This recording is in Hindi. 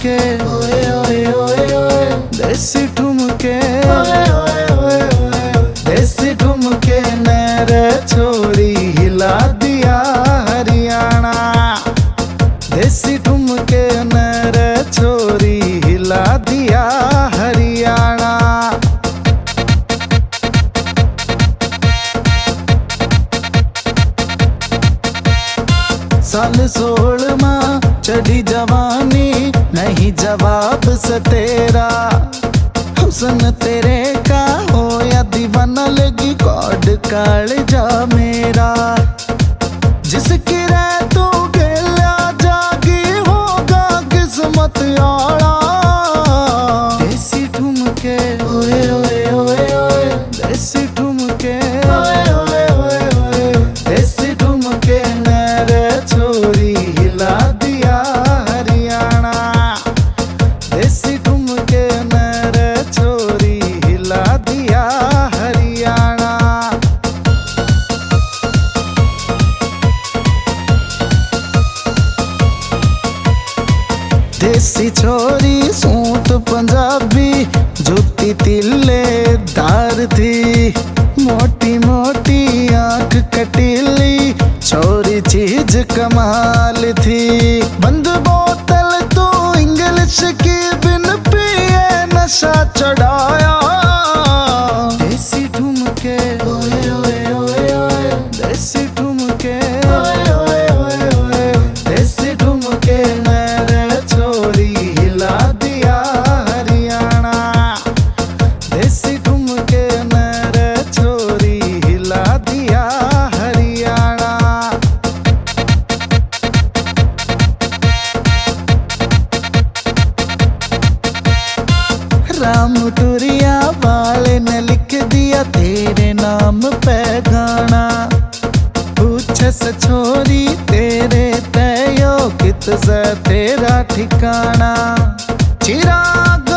ठुमके, ओए ओए ओए ओए देसी ठुमके, ओए ओए ओए ओए देसी ठुमके नैर छोरी हिला दिया हरियाणा। देसी ठुमके नैर छोरी हिला दिया हरियाणा। साल 16 चढ़ी जवानी नहीं जवाब से तेरा। हुस्न तेरे का हो या दीवाना लगी कॉड कालजा मेरा। जिसकी रह तू गेला जागी होगा किस्मत आड़ा। देसी ठुमके, ओए ओए ओए ओए देसी ठुमके, ओए ओए ओए ओए देसी ठुमके नैर छोरी हिला दिया हरियाणा। देसी ठुमके नैर छोरी हिला दिया हरियाणा। देसी छोरी सूट पंजाबी जूती तिल्लेदार थी। मोटी मोटी आंख कटीली छोरी चीज कमाल थी। बंद बोतल तो इंग्लिश की बिन पिए नशा चढ़ाया। देसी ठुमके, ओए ओए ओए ओए देसी ठुमके, ओए ओए ओए ओए देसी ठुमके नैर छोरी हिला दिया हरियाणा। देसी ठुमके नैर छोरी हिला दिया हरियाणा। राम टुरिया वाले ने लिख दिया तेरे नाम पे गाना। पूछे से छोरी तेरे तयो कित से तेरा ठिकाना। चिराग